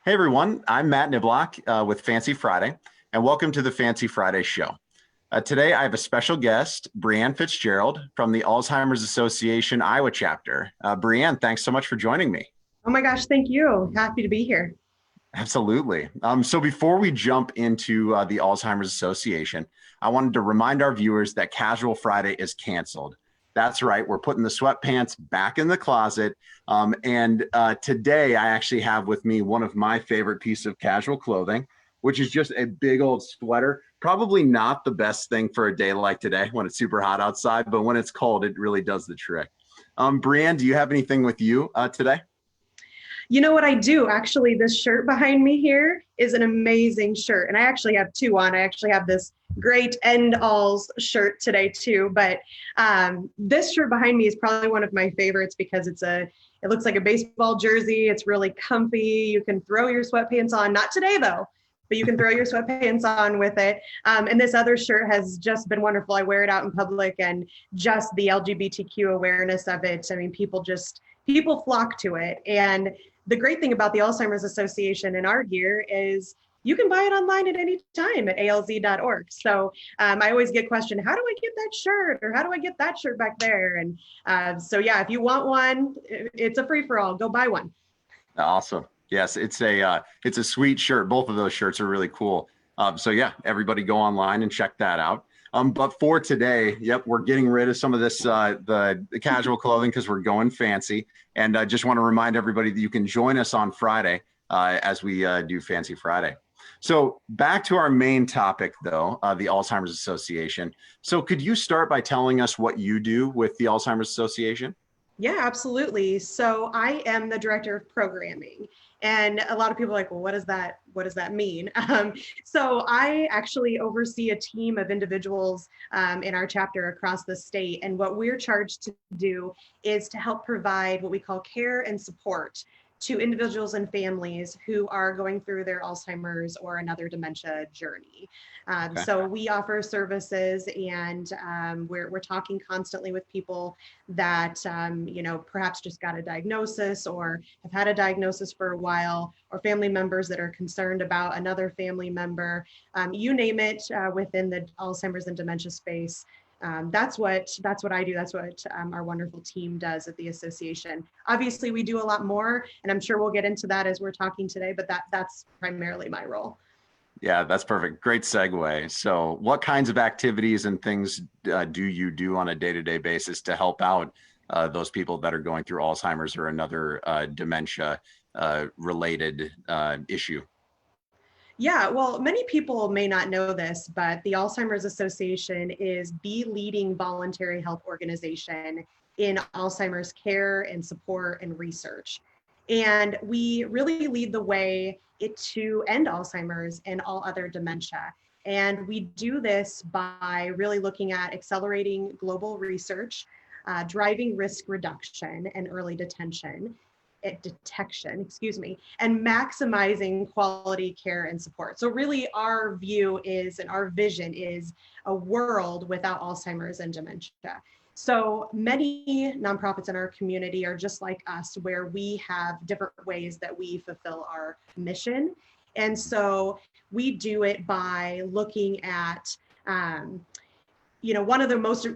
Hey everyone, I'm Matt Niblock with Fancy Friday, and welcome to the Fancy Friday show. Today I have a special guest, Brianne Fitzgerald from the Alzheimer's Association Iowa chapter. Brianne, thanks so much for joining me. Oh my gosh, thank you. Happy to be here. Absolutely. So before we jump into the Alzheimer's Association, I wanted to remind our viewers that Casual Friday is canceled. That's right. We're putting the sweatpants back in the closet. And today I actually have with me one of my favorite pieces of casual clothing, which is just a big old sweater. Probably not the best thing for a day like today when it's super hot outside, but when it's cold, it really does the trick. Brianne, do you have anything with you today? You know what I do? Actually, this shirt behind me here is an amazing shirt. And I actually have two on. I actually have this great End Alls shirt today too. But this shirt behind me is probably one of my favorites because it looks like a baseball jersey. It's really comfy. You can throw your sweatpants on, not today though, but you can throw your sweatpants on with it. And this other shirt has just been wonderful. I wear it out in public and just the LGBTQ awareness of it. I mean, people flock to it. And the great thing about the Alzheimer's Association and our gear is you can buy it online at any time at alz.org. So I always get questioned, how do I get that shirt? Or how do I get that shirt back there? And so yeah, if you want one, it's a free for all. Go buy one. Awesome. Yes, it's a sweet shirt. Both of those shirts are really cool. So yeah, everybody go online and check that out. But for today, yep, we're getting rid of some of this the casual clothing because we're going fancy. And I just want to remind everybody that you can join us on Friday as we do Fancy Friday. So back to our main topic, though, the Alzheimer's Association. So could you start by telling us what you do with the Alzheimer's Association? Yeah, absolutely. So I am the director of programming. And a lot of people are like, well, what does that mean? So I actually oversee a team of individuals in our chapter across the state. And what we're charged to do is to help provide what we call care and support to individuals and families who are going through their Alzheimer's or another dementia journey. Okay. So we offer services, and we're talking constantly with people that perhaps just got a diagnosis or have had a diagnosis for a while, or family members that are concerned about another family member. You name it, within the Alzheimer's and dementia space. That's what I do. That's what our wonderful team does at the association. Obviously, we do a lot more, and I'm sure we'll get into that as we're talking today, but that's primarily my role. Yeah, that's perfect. Great segue. So what kinds of activities and things do you do on a day-to-day basis to help out those people that are going through Alzheimer's or another dementia related issue? Yeah, well, many people may not know this, but the Alzheimer's Association is the leading voluntary health organization in Alzheimer's care and support and research. And we really lead the way to end Alzheimer's and all other dementia. And we do this by really looking at accelerating global research, driving risk reduction and early detection, and maximizing quality care and support. So really our view is, and our vision is, a world without Alzheimer's and dementia. So many nonprofits in our community are just like us, where we have different ways that we fulfill our mission. And so we do it by looking at one of the most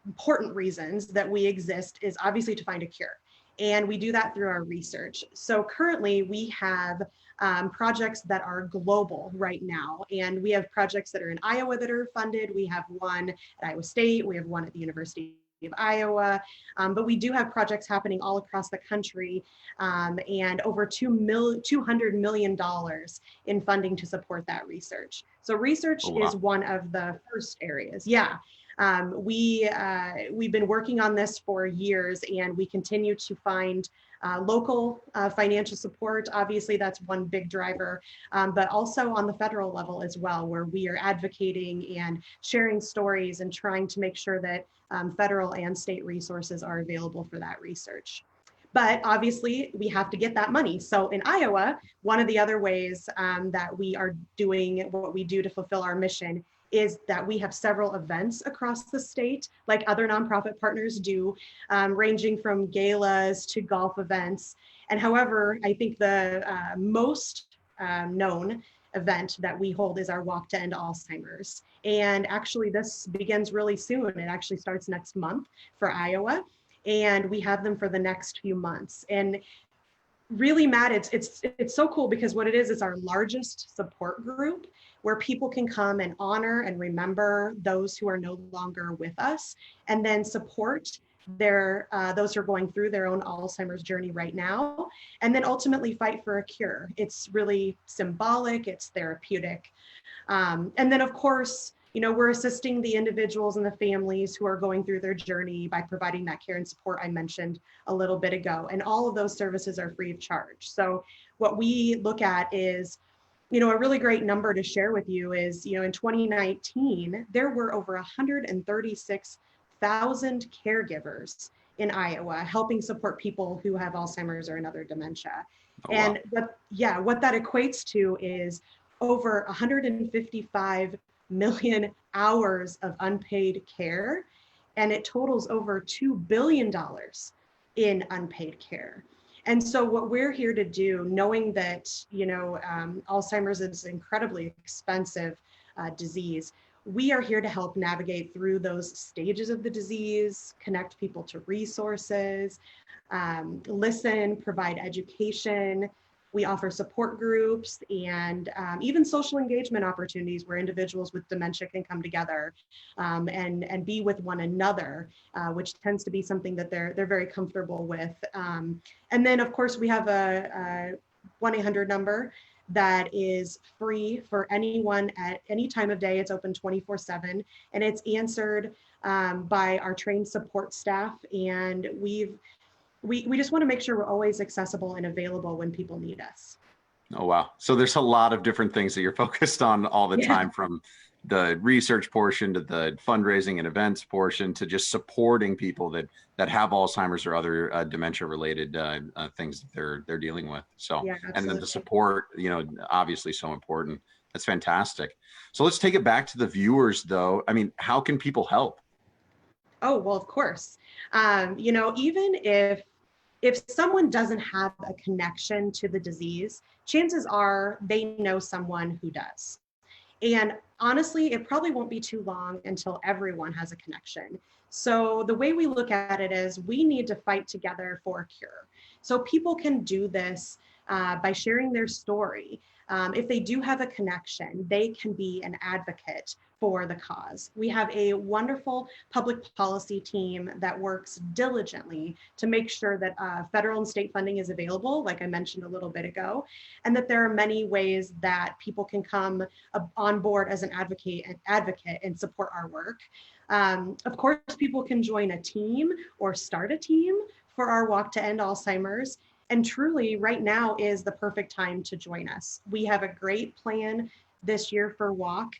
important reasons that we exist is obviously to find a cure. And we do that through our research. So currently we have projects that are global right now. And we have projects that are in Iowa that are funded. We have one at Iowa State. We have one at the University of Iowa. But we do have projects happening all across the country, and over $200 million in funding to support that research. So research is one of the first areas. Yeah. We've been working on this for years, and we continue to find local financial support. Obviously, that's one big driver, but also on the federal level as well, where we are advocating and sharing stories and trying to make sure that federal and state resources are available for that research. But obviously, we have to get that money. So in Iowa, one of the other ways that we are doing what we do to fulfill our mission is that we have several events across the state, like other nonprofit partners do, ranging from galas to golf events. And however, I think the most known event that we hold is our Walk to End Alzheimer's. And actually this begins really soon. It actually starts next month for Iowa. And we have them for the next few months. And really, Matt, it's so cool because what it is our largest support group where people can come and honor and remember those who are no longer with us, and then support their those who are going through their own Alzheimer's journey right now, and then ultimately fight for a cure. It's really symbolic, it's therapeutic. And then of course, we're assisting the individuals and the families who are going through their journey by providing that care and support I mentioned a little bit ago. And all of those services are free of charge. So what we look at is, a really great number to share with you is, in 2019, there were over 136,000 caregivers in Iowa helping support people who have Alzheimer's or another dementia. Oh, wow. And what that equates to is over 155 million hours of unpaid care, and it totals over $2 billion in unpaid care. And so what we're here to do, knowing that, Alzheimer's is an incredibly expensive disease, we are here to help navigate through those stages of the disease, connect people to resources, listen, provide education. We offer support groups and even social engagement opportunities where individuals with dementia can come together and be with one another, which tends to be something that they're very comfortable with. And then, of course, we have a 1-800 number that is free for anyone at any time of day. It's open 24/7, and it's answered by our trained support staff. And we just want to make sure we're always accessible and available when people need us. Oh, wow. So there's a lot of different things that you're focused on all the time, from the research portion to the fundraising and events portion to just supporting people that have Alzheimer's or other dementia related things that they're dealing with. So, and then the support, obviously so important. That's fantastic. So let's take it back to the viewers though. I mean, how can people help? Oh, well, of course. Even if someone doesn't have a connection to the disease, chances are they know someone who does. And honestly, it probably won't be too long until everyone has a connection. So the way we look at it is we need to fight together for a cure. So people can do this by sharing their story. If they do have a connection, they can be an advocate for the cause. We have a wonderful public policy team that works diligently to make sure that federal and state funding is available, like I mentioned a little bit ago, and that there are many ways that people can come on board as an advocate and support our work. Of course, people can join a team or start a team for our Walk to End Alzheimer's. And truly, right now is the perfect time to join us. We have a great plan this year for Walk.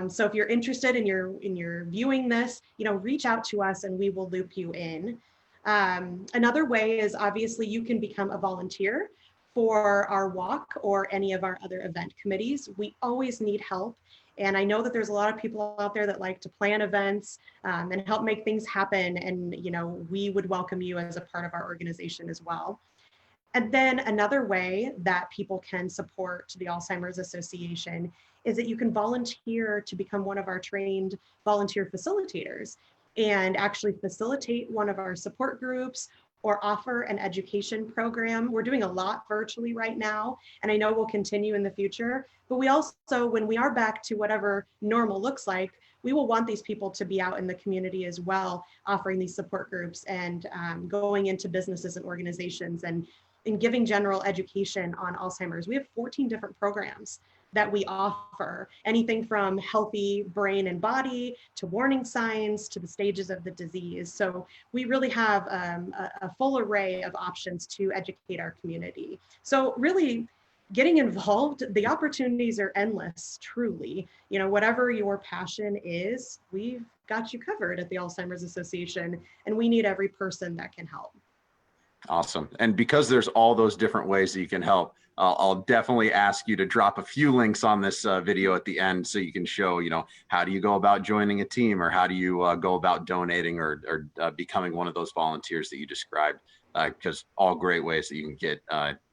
So if you're interested and you're viewing this, reach out to us and we will loop you in. Another way is obviously you can become a volunteer for our Walk or any of our other event committees. We always need help. And I know that there's a lot of people out there that like to plan events and help make things happen. And, we would welcome you as a part of our organization as well. And then another way that people can support the Alzheimer's Association is that you can volunteer to become one of our trained volunteer facilitators and actually facilitate one of our support groups or offer an education program. We're doing a lot virtually right now, and I know we'll continue in the future, but we also, when we are back to whatever normal looks like, we will want these people to be out in the community as well, offering these support groups and going into businesses and organizations and giving general education on Alzheimer's. We have 14 different programs that we offer, anything from healthy brain and body to warning signs to the stages of the disease. So we really have a full array of options to educate our community. So really getting involved, the opportunities are endless, truly. Whatever your passion is, we've got you covered at the Alzheimer's Association, and we need every person that can help. Awesome. And because there's all those different ways that you can help, I'll definitely ask you to drop a few links on this video at the end so you can show, how do you go about joining a team, or how do you go about donating or becoming one of those volunteers that you described, because all great ways that you can get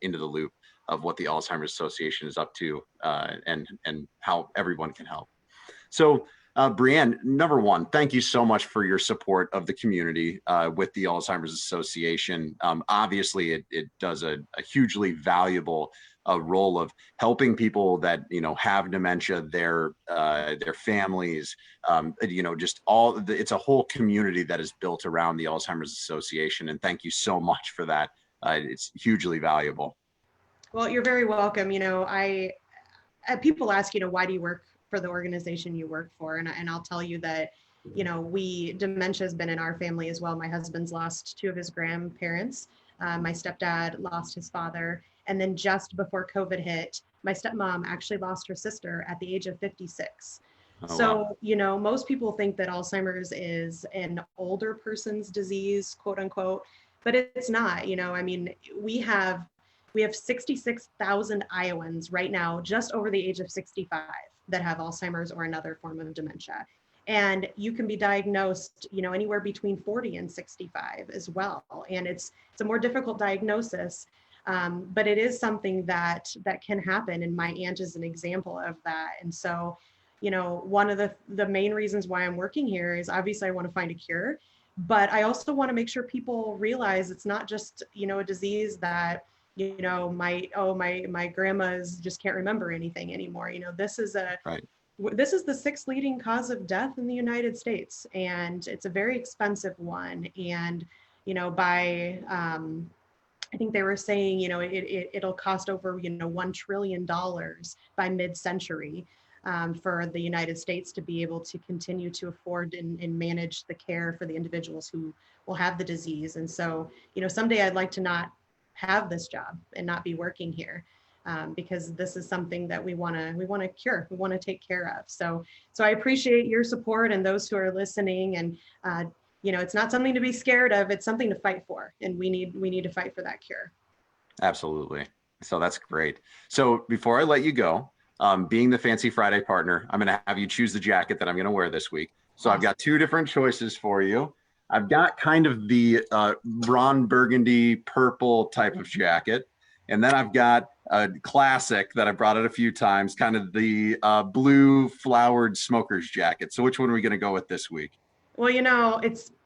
into the loop of what the Alzheimer's Association is up to, and how everyone can help. So, Brianne, number one, thank you so much for your support of the community with the Alzheimer's Association. Obviously, it does a hugely valuable role of helping people that have dementia, their families, just it's a whole community that is built around the Alzheimer's Association. And thank you so much for that. It's hugely valuable. Well, you're very welcome. People ask, why do you work for the organization you work for? And I'll tell you that, dementia has been in our family as well. My husband's lost two of his grandparents. My stepdad lost his father. And then just before COVID hit, my stepmom actually lost her sister at the age of 56. Oh, So, wow. most people think that Alzheimer's is an older person's disease, quote unquote, but it's not. We have 66,000 Iowans right now, just over the age of 65, that have Alzheimer's or another form of dementia. And you can be diagnosed, anywhere between 40 and 65 as well. And it's a more difficult diagnosis, but it is something that can happen. And my aunt is an example of that. And so, one of the main reasons why I'm working here is obviously I want to find a cure, but I also want to make sure people realize it's not just, a disease that my grandma's just can't remember anything anymore. This is Right. this is the sixth leading cause of death in the United States, and it's a very expensive one. And by I think they were saying it'll cost over $1 trillion by mid-century for the United States to be able to continue to afford and manage the care for the individuals who will have the disease. And so someday I'd like to not have this job and not be working here, because this is something that we want to cure, we want to take care of. So I appreciate your support and those who are listening. And it's not something to be scared of, it's something to fight for, and we need to fight for that cure. Absolutely. So that's great. So before I let you go, being the Fancy Friday partner, I'm going to have you choose the jacket that I'm going to wear this week. So Awesome. I've got two different choices for you. I've got kind of the Ron Burgundy purple type of jacket. And then I've got a classic that I brought it a few times, kind of the blue flowered smoker's jacket. So which one are we going to go with this week? Well,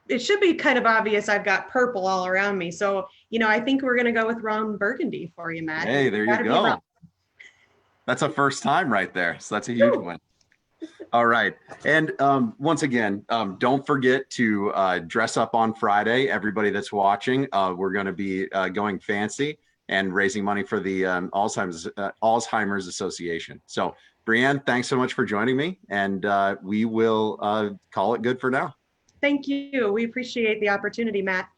it should be kind of obvious. I've got purple all around me. So, I think we're going to go with Ron Burgundy for you, Matt. Hey, there you go. That's a first time right there. So that's a huge win. All right. And once again, don't forget to dress up on Friday. Everybody that's watching, we're going to be going fancy and raising money for the Alzheimer's Association. So, Brianne, thanks so much for joining me. And we will call it good for now. Thank you. We appreciate the opportunity, Matt.